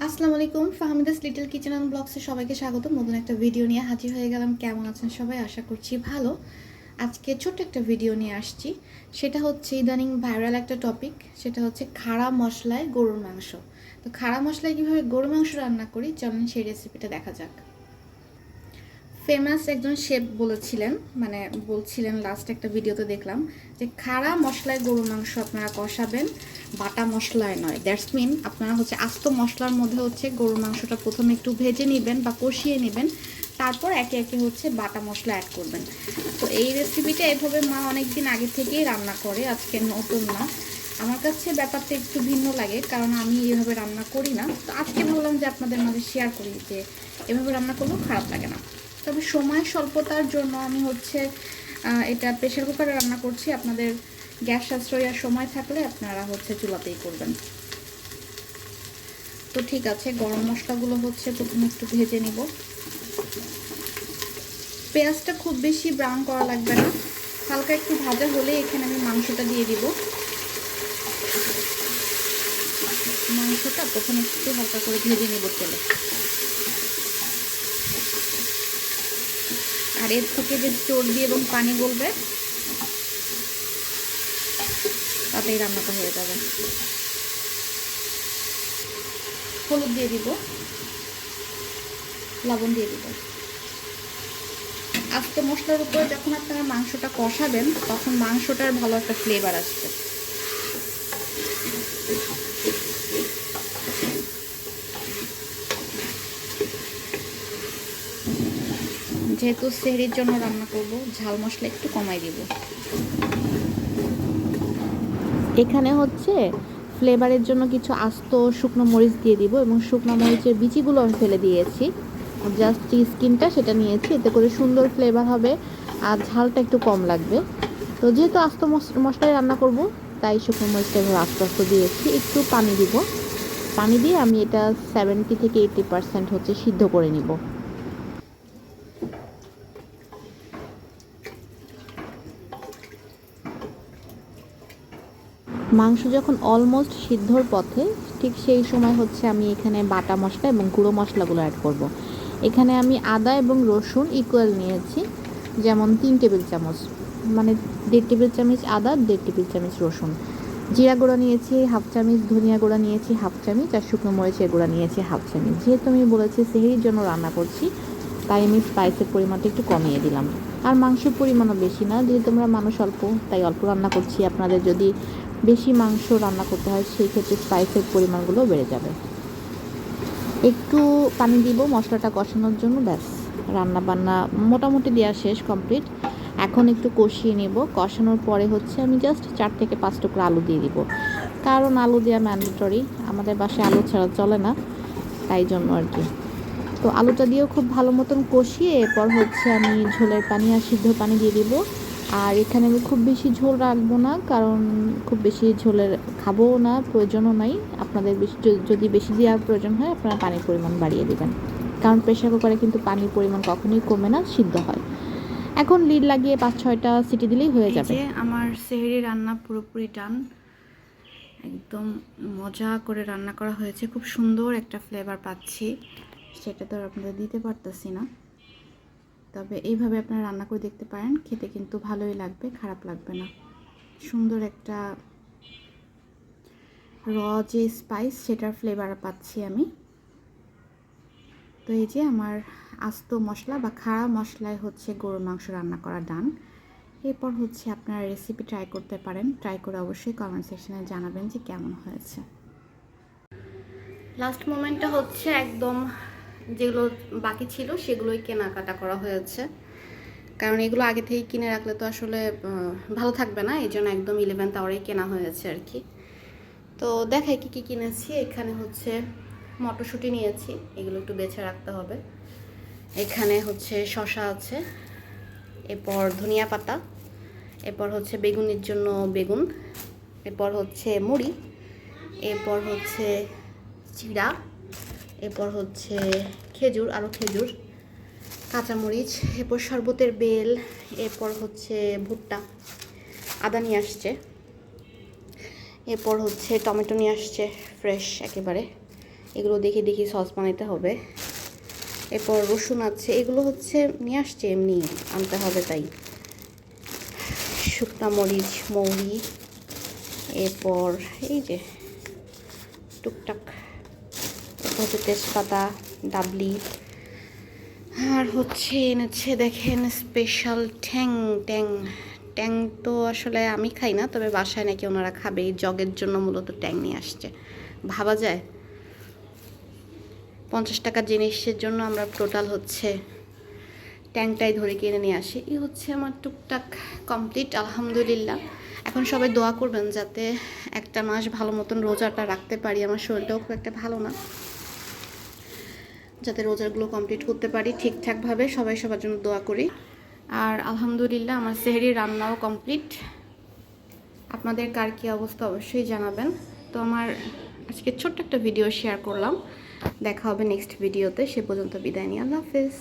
আসসালামু আলাইকুম, Fahmida's little kitchen and ব্লগসে সবাইকে স্বাগত। নতুন একটা ভিডিও নিয়ে হাজির হয়ে গেলাম। কেমন আছেন সবাই? আশা করছি ভালো। আজকে ছোট্ট একটা ভিডিও নিয়ে আসছি। সেটা হচ্ছে ইদানিং ভাইরাল একটা টপিক, সেটা হচ্ছে খাড়া মশলায় গরুর মাংস। তো খাড়া মশলায় কীভাবে গরুর মাংস রান্না করি, চলুন সেই রেসিপিটা দেখা যাক। ফেমাস একজন শেফ বলেছিলেন, মানে বলছিলেন, লাস্ট একটা ভিডিওতে দেখলাম যে খাড়া মশলায় গরুর মাংস আপনারা কষাবেন, বাটা মশলায় নয়। দ্যাটস মিন আপনারা হচ্ছে আস্ত মশলার মধ্যে হচ্ছে গরুর মাংসটা প্রথমে একটু ভেজে নেবেন বা কষিয়ে নেবেন, তারপর একে একে হচ্ছে বাটা মশলা অ্যাড করবেন। তো এই রেসিপিটা এভাবে মা অনেক দিন আগে থেকেই রান্না করে, আজকে নতুন না। আমার কাছে ব্যাপারটা একটু ভিন্ন লাগে, কারণ আমি এভাবে রান্না করি না। তো আজকে ভাবলাম যে আপনাদের মাঝে শেয়ার করি যে এভাবে রান্না করলেও খারাপ লাগে না। তবে সময় স্বল্পতার জন্য আমি হচ্ছে এটা প্রেশার কুকারে রান্না করছি। আপনাদের গ্যাস সাশ্রয় আর সময় থাকলে আপনারা হচ্ছে চুলাতেই করবেন। তো ঠিক আছে, গরম মশলাগুলো হচ্ছে প্রথমে একটু ভেজে নিব। পেঁয়াজটা খুব বেশি ব্রাউন করা লাগবে না, হালকা একটু ভাজা হলে এখানে আমি মাংসটা দিয়ে দিব। মাংসটা প্রথমে একটু হালকা করে ভেজে নেব তেলে। আর এর থেকে যে চর্বি এবং পানি গলবে, তাতেই রান্নাটা হয়ে যাবে। হলুদ দিয়ে দিব, লবণ দিয়ে দিব। আস্ত মশলার উপরে যখন আপনারা মাংসটা কষাবেন, তখন মাংসটার ভালো একটা ফ্লেভার আসবে। যেহেতু সেহরির জন্য রান্না করব, ঝাল মশলা একটু কমাই দিব। এখানে হচ্ছে ফ্লেভারের জন্য কিছু আস্ত শুকনো মরিচ দিয়ে দিব, এবং শুকনো মরিচের বিচিগুলো আমি ফেলে দিয়েছি। জাস্ট যে স্কিনটা সেটা নিয়েছি, এতে করে সুন্দর ফ্লেভার হবে আর ঝালটা একটু কম লাগবে। তো যেহেতু আস্ত মশলায় রান্না করব, তাই শুকনো মরিচটা এভাবে আস্তে আস্তে দিয়েছি। একটু পানি দিব, পানি দিয়ে আমি এটা 70 থেকে 80% হচ্ছে সিদ্ধ করে নিব। মাংস যখন অলমোস্ট সিদ্ধর পথে, ঠিক সেই সময় হচ্ছে আমি এখানে বাটা মশলা এবং গুঁড়ো মশলাগুলো অ্যাড করব। এখানে আমি আদা এবং রসুন ইকুয়াল নিয়েছি, যেমন 3 টেবিল চামচ, মানে 1.5 টেবিল চামচ আদা, 1.5 টেবিল চামচ রসুন। জিরা গুঁড়া নিয়েছি হাফ চামচ, ধনিয়া গুঁড়া নিয়েছি হাফ চামচ, আর শুকনো মরিচের গুঁড়া নিয়েছি হাফ চামচ। যেহেতু আমি বলেছি সেহরির জন্য রান্না করছি, তাই আমি স্পাইসের পরিমাণটা একটু কমিয়ে দিলাম। আর মাংসের পরিমাণও বেশি না, যেহেতু আমরা মানুষ অল্প, তাই অল্প রান্না করছি। আপনাদের যদি বেশি মাংস রান্না করতে হয়, সেই ক্ষেত্রে স্পাইসের পরিমাণগুলো বেড়ে যাবে। একটু পানি দিব মশলাটা কষানোর জন্য, ব্যাস রান্না বান্না মোটামুটি দেওয়া শেষ, কমপ্লিট। এখন একটু কষিয়ে নেব। কষানোর পরে হচ্ছে আমি জাস্ট 4 থেকে 5 টুকরো আলু দিয়ে দিব, কারণ আলু দেওয়া ম্যান্ডেটরি, আমাদের বাসায় আলু ছাড়া চলে না, তাই জন্য আর কি। তো আলুটা দিয়েও খুব ভালো মতন কষিয়ে এরপর হচ্ছে আমি ঝোলের পানি আর সিদ্ধ পানি দিয়ে দিব। আর এখানে আমি খুব বেশি ঝোল রাখবো না, কারণ খুব বেশি ঝোলের খাবো না, প্রয়োজনও নাই। আপনাদের বেশি যদি বেশি দেওয়ার প্রয়োজন হয়, আপনারা পানির পরিমাণ বাড়িয়ে দেবেন, কারণ প্রেশার কুকারে কিন্তু পানির পরিমাণ কখনোই কমে না, সিদ্ধ হয়। এখন লিড লাগিয়ে 5-6টা সিটি দিলেই হয়ে যাবে। এই যে আমার সেহরি রান্না পুরোপুরি ডান। একদম মজা করে রান্না করা হয়েছে, খুব সুন্দর একটা ফ্লেভার পাচ্ছি, সেটা তো আপনাদের দিতে পারতেছি না। তবে এইভাবে আপনারা রান্না করে দেখতে পারেন, খেতে কিন্তু ভালোই লাগবে, খারাপ লাগবে না। সুন্দর একটা যে স্পাইস, সেটার ফ্লেভার পাচ্ছি আমি। তো এই যে আমার আস্ত মশলা বা খাড়া মশলায় হচ্ছে গরুর মাংস রান্না করা ডান। এরপর হচ্ছে আপনারা রেসিপি ট্রাই করতে পারেন, ট্রাই করে অবশ্যই কমেন্ট সেকশনে জানাবেন যে কেমন হয়েছে। লাস্ট মোমেন্টটা হচ্ছে একদম যেগুলো বাকি ছিল সেগুলোই কেনাকাটা করা হয়েছে, কারণ এগুলো আগে থেকে কিনে রাখলে তো আসলে ভালো থাকবে না, এই জন্য একদম 11th আওয়ারেই কেনা হয়েছে আর কি। তো দেখাই কি কি কিনেছি। এখানে হচ্ছে মটরশুঁটি নিয়েছি, এগুলো একটু বেছে রাখতে হবে। এখানে হচ্ছে শসা আছে, এরপর ধনিয়া পাতা, এরপর হচ্ছে বেগুনের জন্য বেগুন, এরপর হচ্ছে মুড়ি, এরপর হচ্ছে চিড়া, এরপর হচ্ছে খেজুর, আরও খেজুর, কাঁচামরিচ, এরপর শরবতের বেল, এরপর হচ্ছে ভুট্টা, আদা নিয়ে আসছে, এরপর হচ্ছে টমেটো নিয়ে আসছে ফ্রেশ একেবারে, এগুলো দেখে দেখে সস বানাইতে হবে। এরপর রসুন আছে, এগুলো হচ্ছে নিয়ে আসছে এমনি, আনতে হবে তাই। শুকনা মরিচ, মৌরি, এরপর এই যে টুকটাক, এরপর হচ্ছে তেজপাতা, ডাবলি, আর হচ্ছে এনেছে দেখেন স্পেশাল ট্যাং। ট্যাং ট্যাং তো আসলে আমি খাই না, তবে বাসায় নাকি ওনারা খাবে, এই জগের জন্য মূলত ট্যাং নিয়ে আসছে। ভাবা যায় 50 টাকার জিনিসের জন্য আমরা টোটাল হচ্ছে ট্যাংটাই ধরে কিনে নিয়ে আসি। এই হচ্ছে আমার টুকটাক কমপ্লিট আলহামদুলিল্লাহ। এখন সবাই দোয়া করবেন যাতে একটা মাস ভালো মতন রোজাটা রাখতে পারি। আমার শরীরটাও খুব একটা ভালো না, যাতে রোজাগুলো কমপ্লিট করতে পারি ঠিকঠাকভাবে। সবাই সবার জন্য দোয়া করি। আর আলহামদুলিল্লাহ আমার সেহরি রান্নাও কমপ্লিট। আপনাদের কার কী অবস্থা অবশ্যই জানাবেন। তো আমার আজকে ছোট্ট একটা ভিডিও শেয়ার করলাম। দেখা হবে নেক্সট ভিডিওতে, সে পর্যন্ত বিদায় নিই, আল্লাহ হাফেজ।